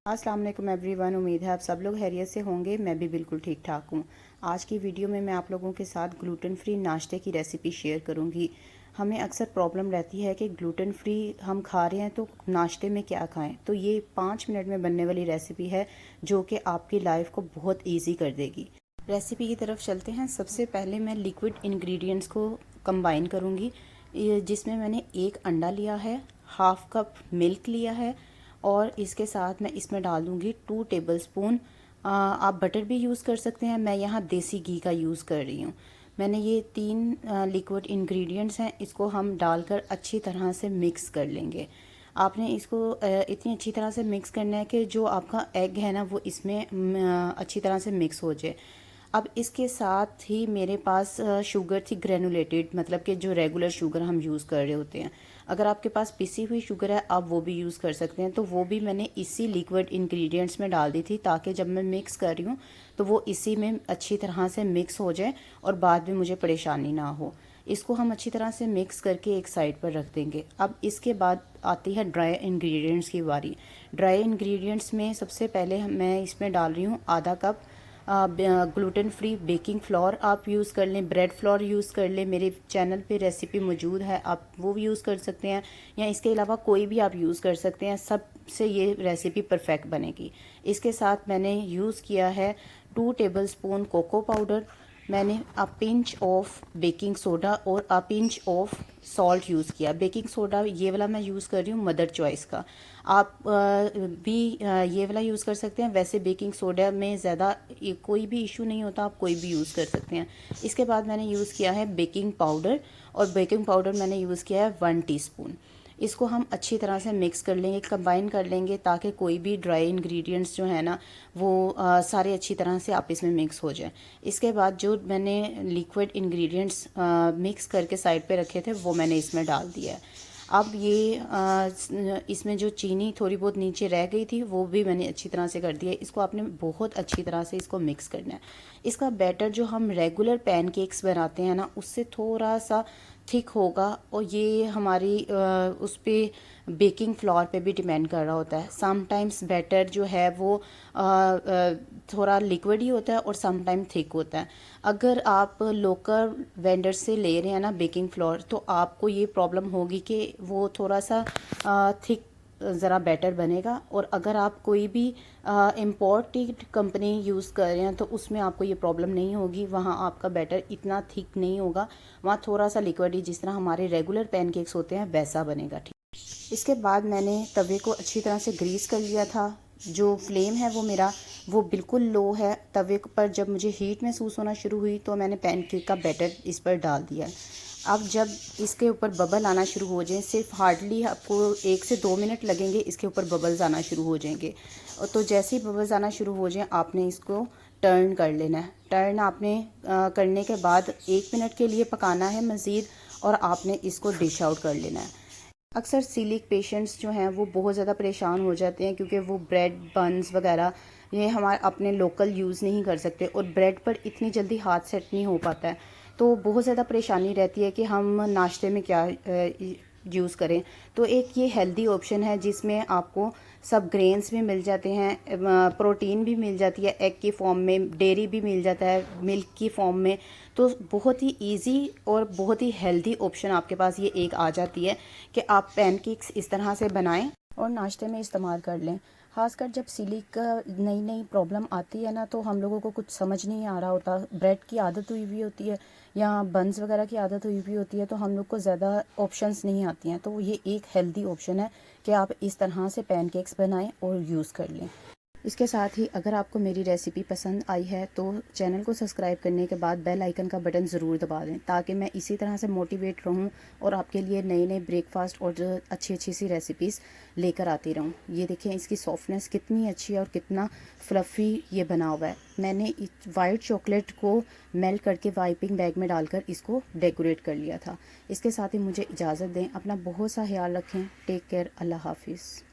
अस्सलाम वालेकुम एवरीवन। उम्मीद है आप सब लोग खैरियत से होंगे। मैं भी बिल्कुल ठीक ठाक हूँ। आज की वीडियो में मैं आप लोगों के साथ ग्लूटेन फ्री नाश्ते की रेसिपी शेयर करूँगी। हमें अक्सर प्रॉब्लम रहती है कि ग्लूटेन फ्री हम खा रहे हैं तो नाश्ते में क्या खाएं। तो ये 5 मिनट में बनने वाली रेसिपी है जो कि आपकी लाइफ को बहुत ईजी कर देगी। रेसिपी की तरफ चलते हैं। सबसे पहले मैं लिक्विड इंग्रेडिएंट्स को कंबाइन करूँगी, जिसमें मैंने 1 अंडा लिया है, हाफ कप मिल्क लिया है और इसके साथ मैं इसमें डाल दूँगी 2 टेबलस्पून। आप बटर भी यूज़ कर सकते हैं, मैं यहाँ देसी घी का यूज़ कर रही हूँ। मैंने ये 3 लिक्विड इंग्रेडिएंट्स हैं, इसको हम डालकर अच्छी तरह से मिक्स कर लेंगे। आपने इसको इतनी अच्छी तरह से मिक्स करना है कि जो आपका एग है ना वो इसमें अच्छी तरह से मिक्स हो जाए। अब इसके साथ ही मेरे पास शुगर थी ग्रेनुलेटेड, मतलब कि जो रेगुलर शुगर हम यूज़ कर रहे होते हैं। अगर आपके पास पिसी हुई शुगर है आप वो भी यूज़ कर सकते हैं। तो वो भी मैंने इसी लिक्विड इंग्रेडिएंट्स में डाल दी थी ताकि जब मैं मिक्स कर रही हूँ तो वो इसी में अच्छी तरह से मिक्स हो जाए और बाद में मुझे परेशानी ना हो। इसको हम अच्छी तरह से मिक्स करके एक साइड पर रख देंगे। अब इसके बाद आती है ड्राई इंग्रेडिएंट्स की बारी। ड्राई इंग्रेडिएंट्स में सबसे पहले मैं इसमें डाल रही हूँ आधा cup gluten free baking floor. आप यूज़ कर लें, ब्रेड फ्लोर यूज़ कर लें, मेरे चैनल पे रेसिपी मौजूद है, आप वो भी यूज़ कर सकते हैं, या इसके अलावा कोई भी आप यूज़ कर सकते हैं। सबसे ये रेसिपी परफेक्ट बनेगी। इसके साथ मैंने यूज़ किया है 2 टेबलस्पून कोको पाउडर, मैंने a pinch of baking soda और a pinch of salt use किया। बेकिंग सोडा ये वाला मैं यूज़ कर रही हूँ मदर चॉइस का, आप भी ये वाला यूज़ कर सकते हैं। वैसे बेकिंग सोडा में ज़्यादा कोई भी इशू नहीं होता, आप कोई भी यूज़ कर सकते हैं। इसके बाद मैंने यूज़ किया है बेकिंग पाउडर, और बेकिंग पाउडर मैंने यूज़ किया है 1 टीस्पून। इसको हम अच्छी तरह से मिक्स कर लेंगे, कंबाइन कर लेंगे ताकि कोई भी ड्राई इंग्रेडिएंट्स जो है ना वो सारे अच्छी तरह से आप इसमें मिक्स हो जाए। इसके बाद जो मैंने लिक्विड इंग्रेडिएंट्स मिक्स करके साइड पे रखे थे वो मैंने इसमें डाल दिया है। अब ये इसमें जो चीनी थोड़ी बहुत नीचे रह गई थी वो भी मैंने अच्छी तरह से कर दिया है। इसको आपने बहुत अच्छी तरह से इसको मिक्स करना है। इसका बैटर जो हम रेगुलर पैनकेक्स बनाते हैं ना उससे थोड़ा सा थिक होगा, और ये हमारी उस पर बेकिंग फ्लोर पे भी डिपेंड कर रहा होता है। समटाइम्स बैटर जो है वो थोड़ा लिक्विड ही होता है और समटाइम थिक होता है। अगर आप लोकल वेंडर से ले रहे हैं ना बेकिंग फ्लोर तो आपको ये प्रॉब्लम होगी कि वो थोड़ा सा थिक ज़रा बेटर बनेगा, और अगर आप कोई भी इम्पोर्टेड कंपनी यूज़ कर रहे हैं तो उसमें आपको ये प्रॉब्लम नहीं होगी। वहाँ आपका बैटर इतना थिक नहीं होगा, वहाँ थोड़ा सा लिक्विड ही, जिस तरह हमारे रेगुलर पैनकेक्स होते हैं वैसा बनेगा। ठीक, इसके बाद मैंने तवे को अच्छी तरह से ग्रीस कर लिया था। जो फ्लेम है वो मेरा वो बिल्कुल लो है। तवे पर जब मुझे हीट महसूस होना शुरू हुई तो मैंने पैनकेक का बैटर इस पर डाल दिया। अब जब इसके ऊपर बबल आना शुरू हो जाए, सिर्फ हार्डली आपको 1 से 2 मिनट लगेंगे, इसके ऊपर बबल्स आना शुरू हो जाएंगे। और तो जैसे ही बबल्स आना शुरू हो जाए आपने इसको टर्न कर लेना है। टर्न आपने करने के बाद 1 मिनट के लिए पकाना है मज़ीद, और आपने इसको डिश आउट कर लेना है। अक्सर सीलिक पेशेंट्स जो हैं वो बहुत ज़्यादा परेशान हो जाते हैं क्योंकि वो ब्रेड बन्स वगैरह ये हमारे अपने लोकल यूज़ नहीं कर सकते, और ब्रेड पर इतनी जल्दी हाथ सेट नहीं हो पाता है, तो बहुत ज़्यादा परेशानी रहती है कि हम नाश्ते में क्या यूज़ करें। तो एक ये हेल्दी ऑप्शन है जिसमें आपको सब ग्रेन्स भी मिल जाते हैं, प्रोटीन भी मिल जाती है एग की फॉर्म में, डेयरी भी मिल जाता है मिल्क की फॉर्म में। तो बहुत ही इजी और बहुत ही हेल्दी ऑप्शन आपके पास ये एक आ जाती है कि आप पैनकेक्स इस तरह से बनाएं और नाश्ते में इस्तेमाल कर लें। ख़ासकर जब सीलिक का नई नई प्रॉब्लम आती है ना तो हम लोगों को कुछ समझ नहीं आ रहा होता, ब्रेड की आदत हुई हुई होती है या बन्स वगैरह की आदत हुई हुई होती है, तो हम लोग को ज़्यादा ऑप्शंस नहीं आती हैं। तो ये एक हेल्दी ऑप्शन है कि आप इस तरह से पैनकेक्स बनाएं और यूज़ कर लें। इसके साथ ही अगर आपको मेरी रेसिपी पसंद आई है तो चैनल को सब्सक्राइब करने के बाद बेल आइकन का बटन ज़रूर दबा दें ताकि मैं इसी तरह से मोटिवेट रहूं और आपके लिए नए नए ब्रेकफास्ट और अच्छी अच्छी सी रेसिपीज़ लेकर आती रहूं। ये देखें इसकी सॉफ्टनेस कितनी अच्छी है और कितना फ्लफ़ी ये बना हुआ है। मैंने वाइट चॉकलेट को मेल्ट करके वाइपिंग बैग में डालकर इसको डेकोरेट कर लिया था। इसके साथ ही मुझे इजाज़त दें। अपना बहुत सा ख्याल रखें। Take care. अल्लाह हाफिज़।